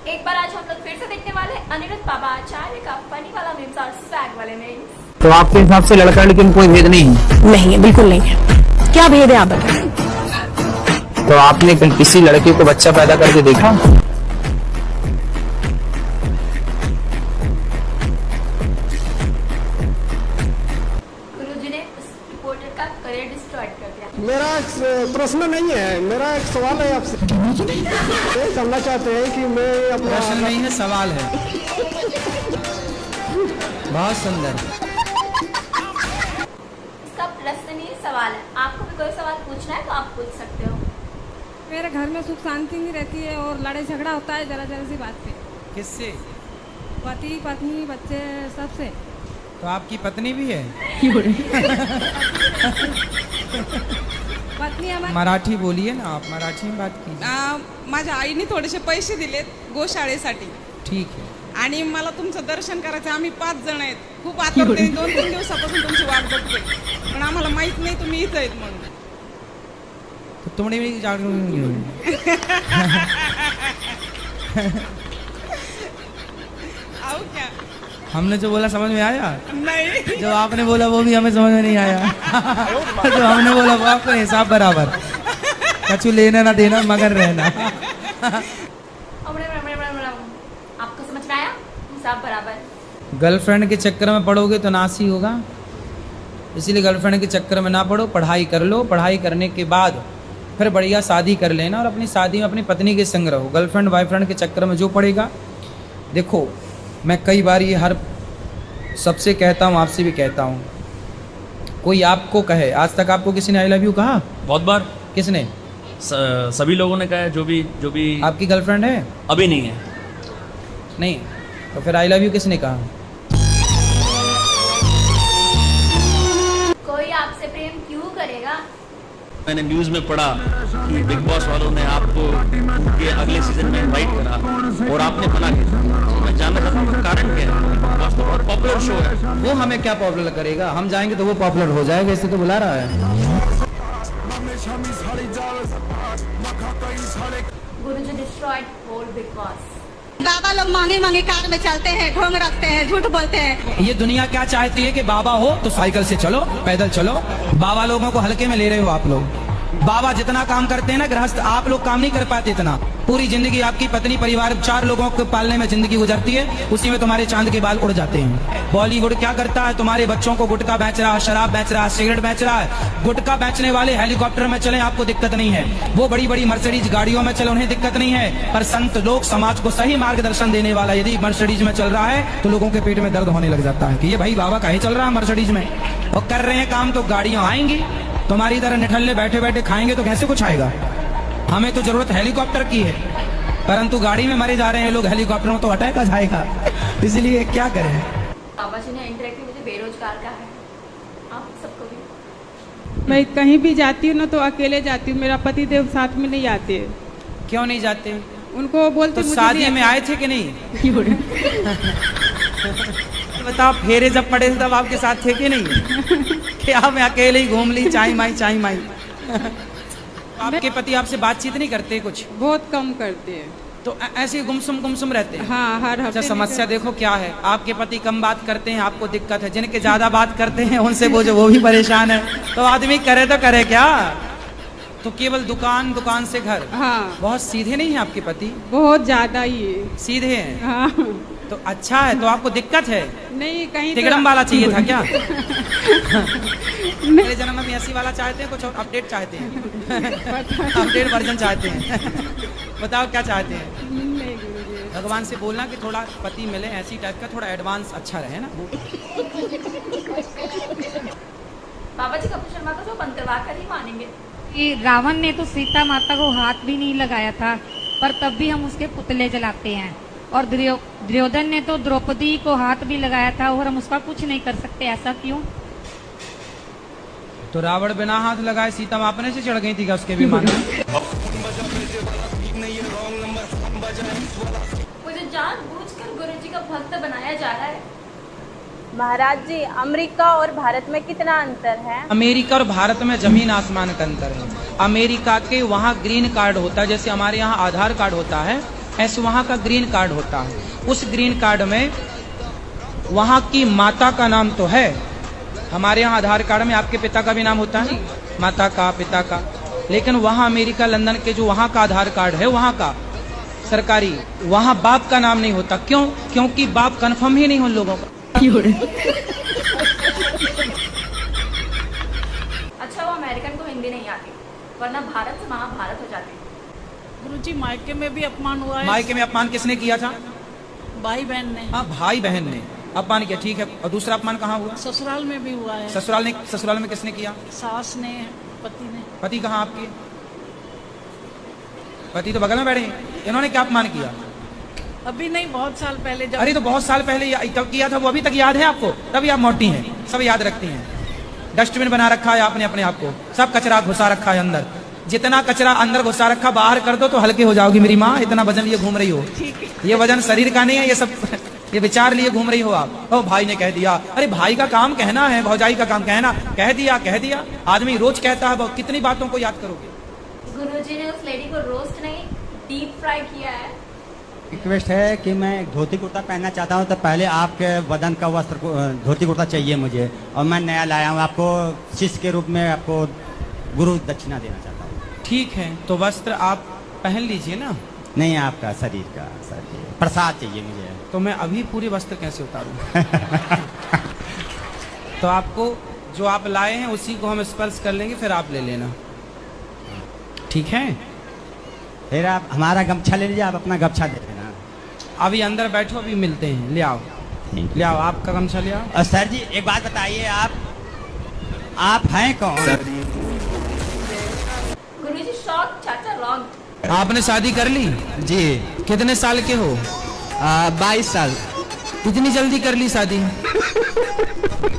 एक बार आज हम लोग फिर से देखने वाले अनिरुद्ध बाबा आचार्य का फनी वाला मीम्स और स्वैग वाले मीम्स। तो आपके हिसाब से लड़का लड़की में कोई भेद नहीं है? नहीं है, बिल्कुल नहीं है। क्या भेद है आप बताएं। तो आपने किसी लड़के को बच्चा पैदा करके देखा? गुरुजी ने उस रिपोर्टर का करियर डिस्ट्रॉय कर दिया। मेरा एक प्रश्न नहीं है, मेरा एक सवाल है आपसे। ये जानना चाहते हैं कि मैं अपना प्रश्न नहीं है, सवाल है। बहुत सुंदर। इसका प्रश्न नहीं सवाल है। आपको भी कोई सवाल पूछना है तो आप पूछ सकते हो। मेरे घर में सुख शांति नहीं रहती है और लड़ाई झगड़ा होता है जरा जरा सी बात पे। किससे? पति पत्नी बच्चे सबसे। तो आपकी पत्नी भी है? पत्नी हमारी मराठी बोलिए ना, आप मराठी में बात कीजिए। माझ्या आईने थोडेसे पैसे दिलेत गोशाळेसाठी ठीक है। आणि मला तुमचं दर्शन करायचं। आम्ही 5 जण आहेत, खूप आतुरतेने 2-3 दिवसापासून तुमची वाट बघतोय, पण आम्हाला माहित नाही तुम्ही इथं आहेत म्हणून। तो तुमने भी आओ क्या? हमने जो बोला समझ में आया? नहीं। जो आपने बोला वो भी हमें समझ में नहीं आया। जो हमने बोला वो आपको हिसाब बराबर। कछु लेना ना देना मगर रहना। आपको समझ में आया? हिसाब बराबर। गर्लफ्रेंड के चक्कर में पढ़ोगे तो नाश ही होगा, इसीलिए गर्लफ्रेंड के चक्कर में ना पढ़ो, पढ़ाई कर लो। पढ़ाई करने के बाद फिर बढ़िया शादी कर लेना और अपनी शादी में अपनी पत्नी के संग रहो। गर्लफ्रेंड बॉयफ्रेंड के चक्कर में जो पड़ेगा, देखो मैं कई बार ये हर सबसे कहता हूँ, आपसे भी कहता हूँ, कोई आपको कहे, आज तक आपको किसी ने आई लव यू कहा? बहुत बार। किसने? सभी लोगों ने कहा है। जो भी आपकी गर्लफ्रेंड है? अभी नहीं है। नहीं, तो फिर आई लव यू किसने कहा? कोई आपसे प्रेम क्यों करेगा? मैंने न्यूज़ में पढ़ा कि बिग बॉस वालों ने आपको के अगले सीजन में इनवाइट करा और आपने मना किया। मैं जानना चाहता हूँ कारण क्या है? बिग बॉस तो बहुत पॉपुलर शो है। वो हमें क्या पॉपुलर करेगा? हम जाएंगे तो वो पॉपुलर हो जाएगा, इससे तो बुला रहा है। गुरुजी डिस्ट्रॉयड होल बिग बॉस। बाबा लोग महंगी महंगी कार में चलते हैं, ढोंग रखते हैं, झूठ बोलते हैं। ये दुनिया क्या चाहती है कि बाबा हो तो साइकिल से चलो, पैदल चलो। बाबा लोगों को हल्के में ले रहे हो आप लोग। बाबा जितना काम करते हैं ना गृहस्थ, आप लोग काम नहीं कर पाते इतना। पूरी जिंदगी आपकी पत्नी परिवार 4 लोगों को पालने में जिंदगी गुजरती है, उसी में तुम्हारे चांद के बाल उड़ जाते हैं। बॉलीवुड क्या करता है? तुम्हारे बच्चों को गुटखा बेच रहा है, शराब बेच रहा है, सिगरेट बेच रहा है। गुटखा बेचने वाले हेलीकॉप्टर में चले, आपको दिक्कत नहीं है। वो बड़ी बड़ी मर्सिडीज गाड़ियों में चले, उन्हें दिक्कत नहीं है। पर संत लोग समाज को सही मार्गदर्शन देने वाला यदि मर्सिडीज में चल रहा है तो लोगों के पेट में दर्द होने लग जाता है कि ये भाई बाबा काहे चल रहा है मर्सिडीज में। और कर रहे हैं काम तो गाड़ियां आएंगी, तुम्हारी तरह निठल्ले बैठे बैठे खाएंगे तो कैसे कुछ आएगा? हमें तो जरूरत हेलीकॉप्टर की है, परंतु गाड़ी में मरे जा रहे हैं लोग, हेलीकॉप्टर में तो अटैक आ जाएगा। इसलिए क्या करें? बाबा जी ने इंटरेक्टिव मुझे बेरोजगार का है, आप सबको भी। मैं कहीं भी जाती हूँ ना तो अकेले जाती हूँ, मेरा पति देव साथ में नहीं आते। क्यों नहीं जाते? उनको बोलते तो मुझे शादी में आए थे कि नहीं? बताओ, फेरे जब पड़े थे तब आपके साथ थे कि नहीं? क्या मैं अकेले ही घूम ली, चाई माई। आपके पति आपसे बातचीत नहीं करते कुछ? बहुत कम करते हैं। तो ऐसे गुमसुम रहते हैं। हाँ, हर हफ्ते। अच्छा, समस्या देखो क्या है, आपके पति कम बात करते हैं, आपको दिक्कत है। जिनके ज्यादा बात करते हैं उनसे वो भी परेशान है। तो आदमी करे तो करे क्या? तो केवल दुकान से घर। हाँ, बहुत सीधे नहीं है आपके पति? बहुत ज्यादा ही है। सीधे हैं? हाँ। तो अच्छा है, तो आपको दिक्कत है? नहीं, कहीं तिगड़म वाला चाहिए था क्या? मेरे जन्म में ऐसी वाला चाहते हैं, कुछ और अपडेट चाहते हैं? अपडेट वर्जन चाहते हैं? बताओ क्या चाहते हैं? नहीं गुरुजी। भगवान से बोलना कि थोड़ा पति मिले ऐसी टाइप का, थोड़ा एडवांस अच्छा रहे ना। बाबा जी कपिल शर्मा को जो बंद करवा कर ही मानेंगे। कि रावण ने तो सीता माता को हाथ भी नहीं लगाया था, पर तब भी हम उसके पुतले जलाते हैं। और दुर्योधन ने तो द्रौपदी को हाथ भी लगाया था और हम उसका कुछ नहीं कर सकते, ऐसा क्यों? तो रावण बिना हाथ लगाए सीता मापने से चढ़ गई थी क्या उसके विमान में? मुझे जानबूझकर गुरुजी का भक्त बनाया जा रहा है। महाराज जी, अमेरिका और भारत में कितना अंतर है? अमेरिका और भारत में जमीन आसमान का अंतर है। अमेरिका के वहाँ ग्रीन कार्ड होता है, जैसे हमारे यहाँ आधार कार्ड होता है, ऐसे वहाँ का ग्रीन कार्ड होता है। उस ग्रीन कार्ड में वहाँ की माता का नाम तो है, हमारे यहाँ आधार कार्ड में आपके पिता का भी नाम होता है, माता का, पिता का, लेकिन वहाँ अमेरिका लंदन के जो वहाँ का आधार कार्ड है, वहाँ का सरकारी, वहाँ बाप का नाम नहीं होता। क्यों? क्योंकि बाप कन्फर्म ही नहीं उन लोगों का। अच्छा वो अमेरिकन को हिंदी नहीं आती, वरना भारत से महाभारत हो जाती। गुरुजी मायके में भी अपमान हुआ है। मायके में अपमान किसने किया था? भाई बहन ने। हाँ, भाई बहन ने अपमान किया, ठीक है। और दूसरा अपमान कहाँ हुआ? ससुराल में भी हुआ है। ससुराल में किसने किया? सास ने, पति ने। पति कहाँ आपके? पति तो बगल में बैठे हैं। इन्होंने क्या अपमान किया? अभी नहीं, बहुत साल पहले जब। अरे तो बहुत साल पहले तब किया था, वो अभी तक याद है आपको? तभी आप मोटी हैं, सब याद रखती हैं। डस्टबिन बना रखा है आपने अपने आप को, सब कचरा घुसा रखा है अंदर। जितना कचरा अंदर घुसा रखा बाहर कर दो तो हल्के हो जाओगी मेरी माँ। इतना वजन लिए घूम रही हो, ये वजन शरीर का नहीं है, ये सब ये विचार लिए घूम रही हो आप। ओ भाई ने कह दिया, अरे भाई का काम कहना है, भौजाई का काम कहना, कह दिया। आदमी रोज कहता है, कितनी बातों को याद करोगे? गुरुजी ने उस लेडी को रोस्ट नहीं, डीप फ्राई किया है। रिक्वेस्ट है कि मैं धोती कुर्ता पहनना चाहता हूँ, तो पहले आपके बदन का वस्त्र धोती कुर्ता चाहिए मुझे, और मैं नया लाया हूँ, आपको शिष्य के रूप में आपको गुरु दक्षिणा देना चाहता हूँ। ठीक है, तो वस्त्र आप पहन लीजिए ना। नहीं, आपका शरीर का प्रसाद चाहिए मुझे। तो मैं अभी पूरे वस्त्र कैसे उतारूं? तो आपको जो आप लाए हैं उसी को हम स्पर्श कर लेंगे, फिर आप ले लेना, ठीक है? फिर आप हमारा गमछा ले लीजिए, आप अपना गमछा दे देना। अभी अंदर बैठो, अभी मिलते हैं। ले आओ, आपका गमछा ले आओ। सर जी एक बात बताइए, आप हैं कौन? गुरुजी शॉक, चाचा रॉन्ग। आपने शादी कर ली? जी। कितने साल के हो? 22 साल। इतनी जल्दी कर ली शादी?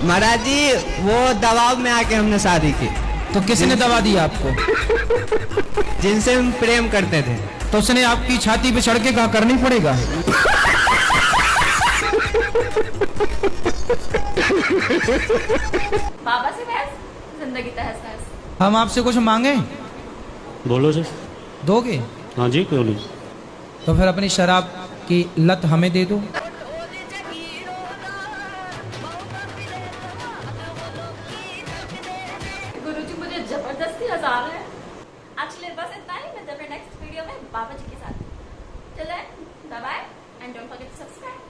महाराज जी वो दबाव में आके हमने शादी की। तो किसने दबा दिया आपको? जिनसे हम प्रेम करते थे। तो उसने आपकी छाती पे चढ़ के कहा करनी पड़ेगा? बाबा से बहस, जिंदगी तहस नहस। हम आपसे कुछ मांगे? बोलो सर। दोगे? हाँ जी, क्यों नहीं। तो फिर अपनी शराब की लत हमें दे दो। गुरुजी मुझे जबरदस्ती हंसा रहे हैं। आज के लिए बस इतना ही, मिलते हैं नेक्स्ट वीडियो में बाबा जी के साथ। चलें, bye bye and don't forget to subscribe.